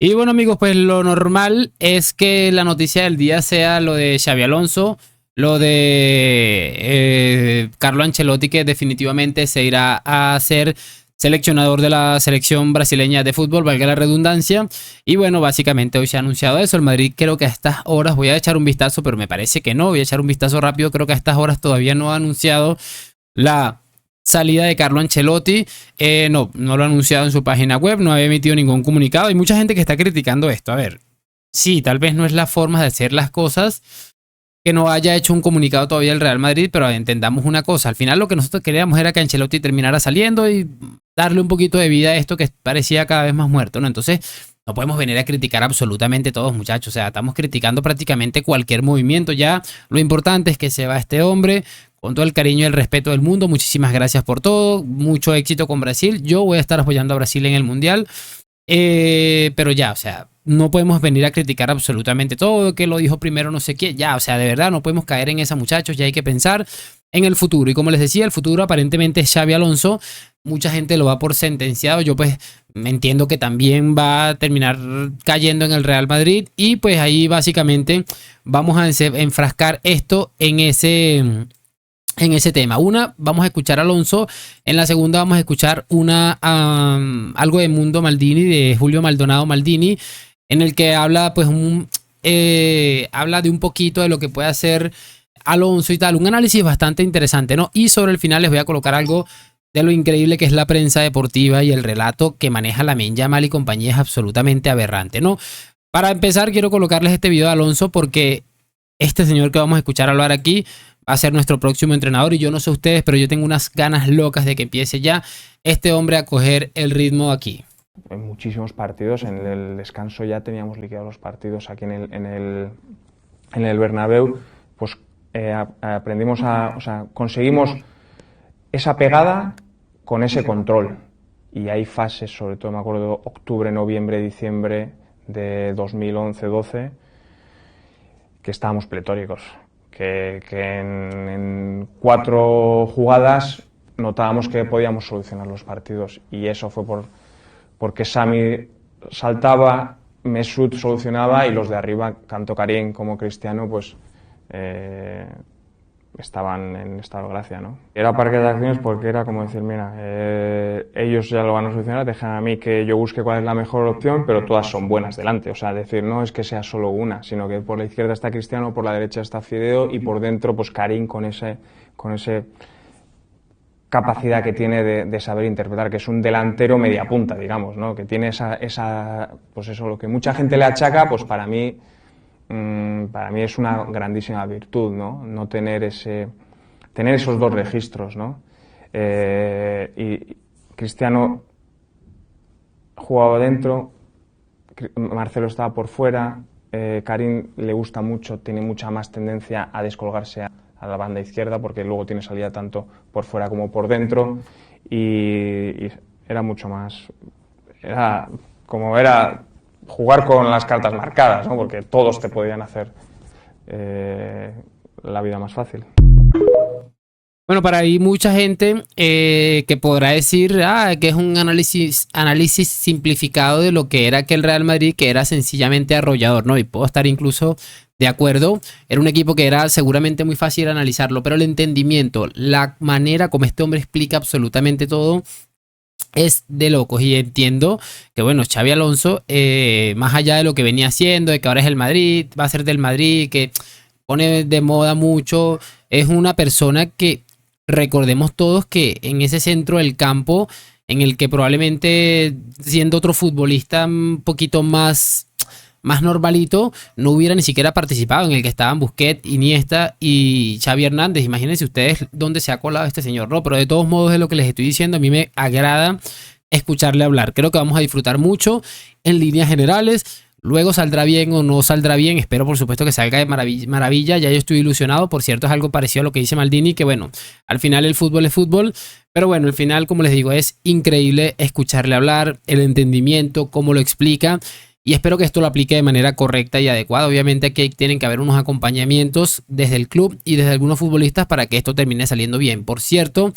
Y bueno, amigos, pues lo normal es que la noticia del día sea lo de Xabi Alonso, lo de Carlo Ancelotti, que definitivamente se irá a ser seleccionador de la selección brasileña de fútbol, valga la redundancia. Y bueno, básicamente hoy se ha anunciado eso. El Madrid creo que a estas horas, voy a echar un vistazo, pero me parece que no, voy a echar un vistazo rápido, creo que a estas horas todavía no ha anunciado la salida de Carlo Ancelotti. No lo ha anunciado en su página web, no había emitido ningún comunicado. Hay mucha gente que está criticando esto. A ver, sí, tal vez no es la forma de hacer las cosas, que no haya hecho un comunicado todavía el Real Madrid, pero entendamos una cosa. Al final lo que nosotros queríamos era que Ancelotti terminara saliendo y darle un poquito de vida a esto que parecía cada vez más muerto, ¿no? Entonces, no podemos venir a criticar absolutamente todos, muchachos. O sea, estamos criticando prácticamente cualquier movimiento ya. Lo importante es que se va este hombre con todo el cariño y el respeto del mundo. Muchísimas gracias por todo. Mucho éxito con Brasil. Yo voy a estar apoyando a Brasil en el Mundial. Pero ya, o sea, no podemos venir a criticar absolutamente todo, que lo dijo primero no sé qué. Ya, o sea, de verdad no podemos caer en esa, muchachos. Ya hay que pensar en el futuro. Y como les decía, el futuro aparentemente es Xabi Alonso. Mucha gente lo va por sentenciado. Yo pues entiendo que también va a terminar cayendo en el Real Madrid. Y pues ahí básicamente vamos a enfrascar esto en ese tema. Una, vamos a escuchar a Alonso. En la segunda vamos a escuchar algo de Mundo Maldini, de Julio Maldonado Maldini, en el que habla pues habla de un poquito de lo que puede hacer Alonso y tal. Un análisis bastante interesante, ¿no? Y sobre el final les voy a colocar algo de lo increíble que es la prensa deportiva, y el relato que maneja Lamine Yamal y compañía es absolutamente aberrante, ¿no? Para empezar, quiero colocarles este video de Alonso porque este señor que vamos a escuchar hablar aquí va a ser nuestro próximo entrenador. Y yo no sé ustedes, pero yo tengo unas ganas locas de que empiece ya este hombre a coger el ritmo aquí. En muchísimos partidos, en el descanso ya teníamos liquidados los partidos aquí en el Bernabéu, pues aprendimos o sea, conseguimos esa pegada con ese control. Y hay fases, sobre todo me acuerdo octubre, noviembre, diciembre de 2011-12, que estábamos pletóricos. Que en 4 jugadas notábamos que podíamos solucionar los partidos, y eso fue porque Sami saltaba, Mesut solucionaba, y los de arriba, tanto Karim como Cristiano, pues estaban en estado de gracia, ¿no? Era parque de acciones porque era como decir, mira, ellos ya lo van a solucionar, dejan a mí que yo busque cuál es la mejor opción, pero todas son buenas delante. O sea, decir, no es que sea solo una, sino que por la izquierda está Cristiano, por la derecha está Fideo, y por dentro pues Karim con ese capacidad que tiene de saber interpretar, que es un delantero media punta, digamos, ¿no? Que tiene esa pues eso, lo que mucha gente le achaca, pues para mí es una grandísima virtud, ¿no? No tener esos dos registros, ¿no? Y Cristiano jugaba dentro, Marcelo estaba por fuera, Karim le gusta mucho, tiene mucha más tendencia a descolgarse a la banda izquierda, porque luego tiene salida tanto por fuera como por dentro, y era mucho más, era jugar con las cartas marcadas, ¿no? Porque todos te podían hacer la vida más fácil. Bueno, para ahí mucha gente que podrá decir que es un análisis simplificado de lo que era aquel Real Madrid, que era sencillamente arrollador, ¿no? Y puedo estar incluso de acuerdo. Era un equipo que era seguramente muy fácil analizarlo, pero el entendimiento, la manera como este hombre explica absolutamente todo, es de locos. Y entiendo que, bueno, Xabi Alonso, más allá de lo que venía haciendo, de que ahora es el Madrid, va a ser del Madrid, que pone de moda mucho, es una persona que recordemos todos que en ese centro del campo, en el que probablemente siendo otro futbolista un poquito más normalito, no hubiera ni siquiera participado, en el que estaban Busquets, Iniesta y Xavi Hernández. Imagínense ustedes dónde se ha colado este señor, ¿no? Pero de todos modos, es lo que les estoy diciendo, a mí me agrada escucharle hablar. Creo que vamos a disfrutar mucho en líneas generales. Luego saldrá bien o no saldrá bien. Espero, por supuesto, que salga de maravilla. Ya yo estoy ilusionado. Por cierto, es algo parecido a lo que dice Maldini, que bueno, al final el fútbol es fútbol. Pero bueno, al final, como les digo, es increíble escucharle hablar, el entendimiento, cómo lo explica. Y espero que esto lo aplique de manera correcta y adecuada. Obviamente aquí tienen que haber unos acompañamientos desde el club y desde algunos futbolistas para que esto termine saliendo bien. Por cierto,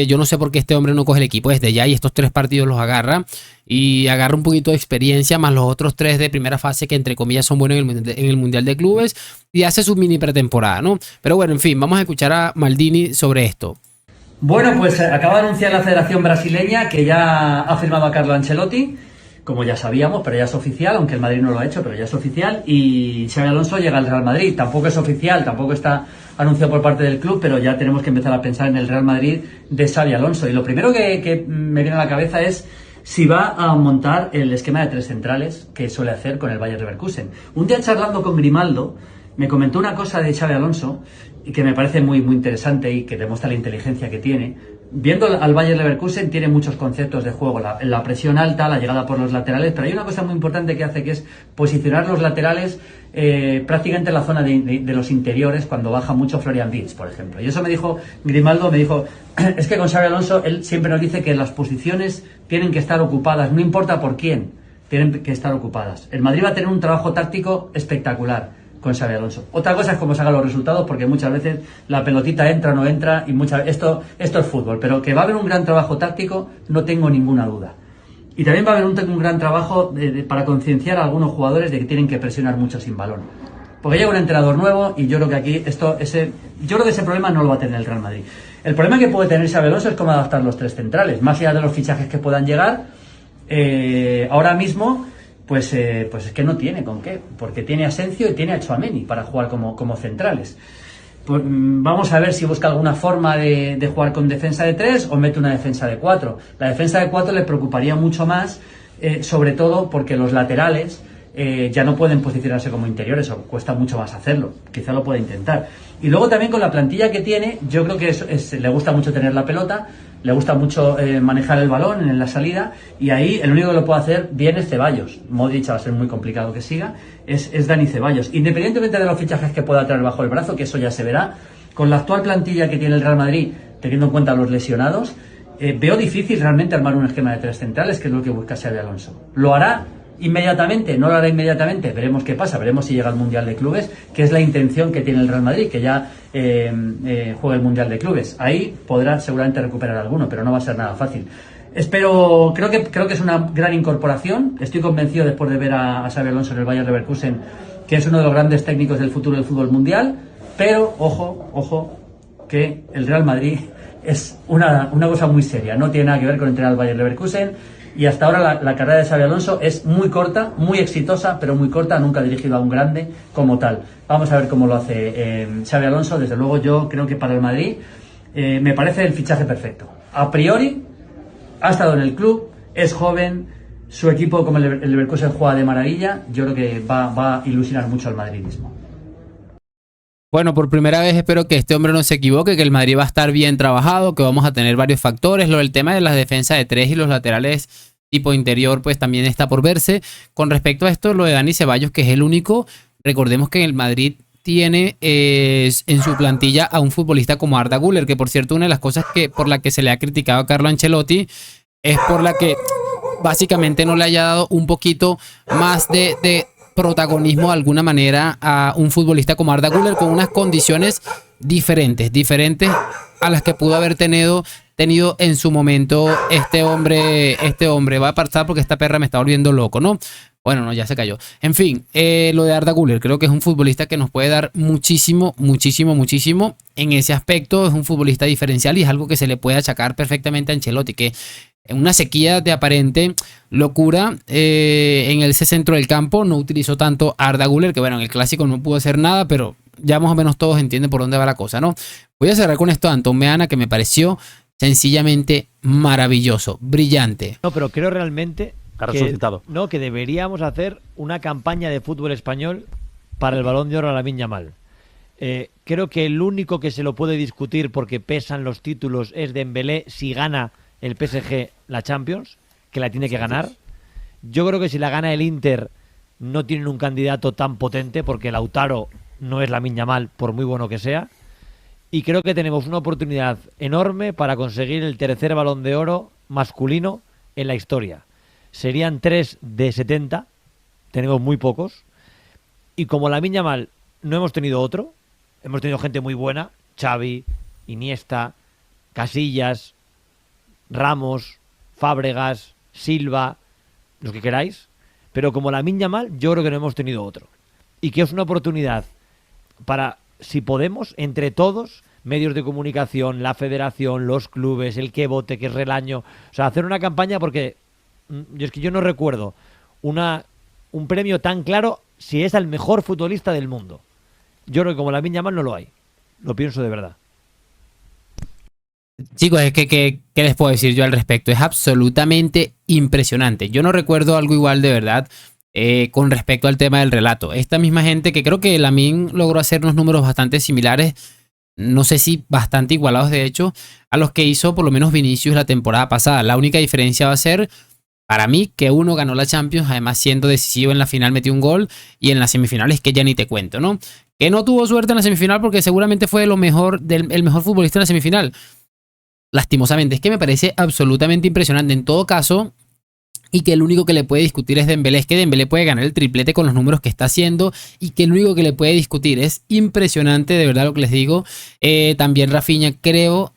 Yo no sé por qué este hombre no coge el equipo desde ya y estos 3 partidos los agarra y agarra un poquito de experiencia más los otros 3 de primera fase que entre comillas son buenos en el Mundial de Clubes y hace su mini pretemporada, ¿no? Pero bueno, en fin, vamos a escuchar a Maldini sobre esto. Bueno, pues acaba de anunciar la Federación Brasileña que ya ha firmado a Carlo Ancelotti, como ya sabíamos, pero ya es oficial, aunque el Madrid no lo ha hecho, pero ya es oficial, y Xabi Alonso llega al Real Madrid. Tampoco es oficial, tampoco está anunciado por parte del club, pero ya tenemos que empezar a pensar en el Real Madrid de Xabi Alonso. Y lo primero que me viene a la cabeza es si va a montar el esquema de 3 centrales que suele hacer con el Bayer Leverkusen. Un día charlando con Grimaldo, me comentó una cosa de Xabi Alonso y que me parece muy, muy interesante y que demuestra la inteligencia que tiene. Viendo al Bayer Leverkusen tiene muchos conceptos de juego, la presión alta, la llegada por los laterales, pero hay una cosa muy importante que hace, que es posicionar los laterales prácticamente en la zona de los interiores cuando baja mucho Florian Wirtz, por ejemplo. Y eso me dijo Grimaldo, me dijo, es que con Xabi Alonso él siempre nos dice que las posiciones tienen que estar ocupadas, no importa por quién, tienen que estar ocupadas. El Madrid va a tener un trabajo táctico espectacular con Xabi Alonso. Otra cosa es cómo se hagan los resultados, porque muchas veces la pelotita entra o no entra, y esto es fútbol, pero que va a haber un gran trabajo táctico, no tengo ninguna duda. Y también va a haber un gran trabajo para concienciar a algunos jugadores de que tienen que presionar mucho sin balón. Porque llega un entrenador nuevo y yo creo que aquí yo creo que ese problema no lo va a tener el Real Madrid. El problema que puede tener Xabi Alonso es cómo adaptar los 3 centrales, más allá de los fichajes que puedan llegar. Ahora mismo pues es que no tiene con qué, porque tiene a Asensio y tiene a Tchouaméni para jugar como centrales. Pues, vamos a ver si busca alguna forma de jugar con defensa de 3 o mete una defensa de 4. La defensa de 4 le preocuparía mucho más, sobre todo porque los laterales ya no pueden posicionarse como interiores, o cuesta mucho más hacerlo. Quizá lo pueda intentar. Y luego también con la plantilla que tiene, yo creo que le gusta mucho tener la pelota, le gusta mucho manejar el balón en la salida, y ahí el único que lo puede hacer bien es Ceballos. Modric va a ser muy complicado que siga, es Dani Ceballos. Independientemente de los fichajes que pueda traer bajo el brazo, que eso ya se verá, con la actual plantilla que tiene el Real Madrid, teniendo en cuenta los lesionados, veo difícil realmente armar un esquema de 3 centrales, que es lo que busca Xabi Alonso. ¿Lo hará inmediatamente? No lo hará inmediatamente, veremos qué pasa, veremos si llega al Mundial de Clubes, que es la intención que tiene el Real Madrid, que ya juegue el Mundial de Clubes. Ahí podrá seguramente recuperar alguno, pero no va a ser nada fácil. Creo que es una gran incorporación. Estoy convencido, después de ver a Xabi Alonso en el Bayer Leverkusen, que es uno de los grandes técnicos del futuro del fútbol mundial, pero ojo, que el Real Madrid es una cosa muy seria, no tiene nada que ver con entrenar al Bayer Leverkusen. Y hasta ahora la carrera de Xabi Alonso es muy corta, muy exitosa, pero muy corta, nunca ha dirigido a un grande como tal. Vamos a ver cómo lo hace Xabi Alonso. Desde luego yo creo que para el Madrid me parece el fichaje perfecto. A priori, ha estado en el club, es joven, su equipo como el Leverkusen juega de maravilla, yo creo que va a ilusionar mucho al madridismo. Bueno, por primera vez espero que este hombre no se equivoque, que el Madrid va a estar bien trabajado, que vamos a tener varios factores. Lo del tema de las defensas de 3 y los laterales tipo interior, pues también está por verse. Con respecto a esto, lo de Dani Ceballos, que es el único, recordemos que el Madrid tiene en su plantilla a un futbolista como Arda Güler, que por cierto una de las cosas por la que se le ha criticado a Carlo Ancelotti es por la que básicamente no le haya dado un poquito más de protagonismo de alguna manera a un futbolista como Arda Güler con unas condiciones diferentes a las que pudo haber tenido en su momento este hombre. Va a pasar porque esta perra me está volviendo loco, ¿no? Bueno, no, ya se cayó. En fin, lo de Arda Güler, creo que es un futbolista que nos puede dar muchísimo en ese aspecto. Es un futbolista diferencial y es algo que se le puede achacar perfectamente a Ancelotti, que en una sequía de aparente locura en ese centro del campo no utilizó tanto a Arda Güler, que bueno, en el clásico no pudo hacer nada, pero ya más o menos todos entienden por dónde va la cosa, ¿no? Voy a cerrar con esto de Antón Meana, que me pareció sencillamente maravilloso, brillante. No, pero creo realmente ha resucitado. Que deberíamos hacer una campaña de fútbol español para el Balón de Oro a Lamine Yamal. Creo que el único que se lo puede discutir porque pesan los títulos es Dembélé si gana el PSG la Champions, que la tiene que ganar. Yo creo que si la gana el Inter no tienen un candidato tan potente porque Lautaro no es Lamine Yamal por muy bueno que sea. Y creo que tenemos una oportunidad enorme para conseguir el tercer Balón de Oro masculino en la historia. Serían 3 de 70, tenemos muy pocos. Y como Lamine Yamal no hemos tenido otro, hemos tenido gente muy buena, Xavi, Iniesta, Casillas, Ramos, Fábregas, Silva, los que queráis, pero como Lamine Yamal, yo creo que no hemos tenido otro. Y que es una oportunidad para, si podemos, entre todos, medios de comunicación, la federación, los clubes, el que vote, que es Relaño, o sea, hacer una campaña porque yo no recuerdo un premio tan claro si es al mejor futbolista del mundo. Yo creo que como Lamine Yamal no lo hay. Lo pienso de verdad. Chicos, es que ¿qué les puedo decir yo al respecto? Es absolutamente impresionante. Yo no recuerdo algo igual de verdad con respecto al tema del relato. Esta misma gente que creo que Lamine logró hacer unos números bastante similares, no sé si bastante igualados de hecho, a los que hizo por lo menos Vinicius la temporada pasada. La única diferencia va a ser, para mí, que uno ganó la Champions, además siendo decisivo en la final, metió un gol, y en las semifinales que ya ni te cuento, ¿no? Que no tuvo suerte en la semifinal porque seguramente fue el mejor futbolista en la semifinal. Lastimosamente, es que me parece absolutamente impresionante en todo caso, y que el único que le puede discutir es Dembélé. Es que Dembélé puede ganar el triplete con los números que está haciendo, y que el único que le puede discutir es impresionante, de verdad lo que les digo. También Rafinha, creo,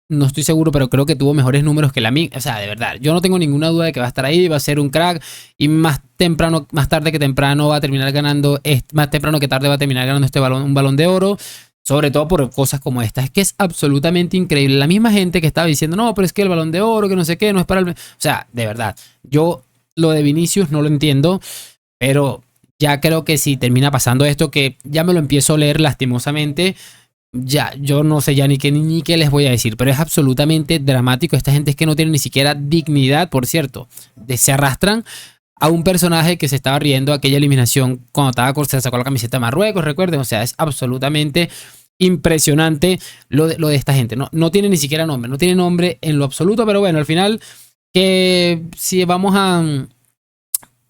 no estoy seguro, pero creo que tuvo mejores números que Lamine. O sea, de verdad, yo no tengo ninguna duda de que va a estar ahí, va a ser un crack, y más tarde que temprano va a terminar ganando, más temprano que tarde va a terminar ganando un balón de oro. Sobre todo por cosas como esta. Es que es absolutamente increíble. La misma gente que estaba diciendo, no, pero es que el balón de oro, que no sé qué, no es para el... O sea, de verdad, yo lo de Vinicius no lo entiendo, pero ya creo que si termina pasando esto, que ya me lo empiezo a leer lastimosamente, ya, yo no sé ya ni qué les voy a decir, pero es absolutamente dramático. Esta gente es que no tiene ni siquiera dignidad, por cierto. Se arrastran a un personaje que se estaba riendo aquella eliminación cuando se sacó la camiseta de Marruecos, recuerden. O sea, es absolutamente impresionante lo de esta gente. No tiene ni siquiera nombre, no tiene nombre en lo absoluto, pero bueno, al final, que si vamos a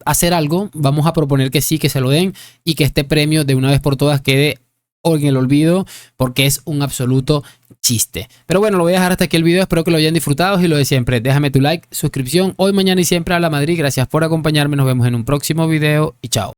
hacer algo, vamos a proponer que sí, que se lo den, y que este premio de una vez por todas quede en el olvido, porque es un absoluto chiste. Pero bueno, lo voy a dejar hasta aquí el video. Espero que lo hayan disfrutado, y lo de siempre, déjame tu like, suscripción, hoy, mañana y siempre a la Madrid. Gracias por acompañarme, nos vemos en un próximo video y chao.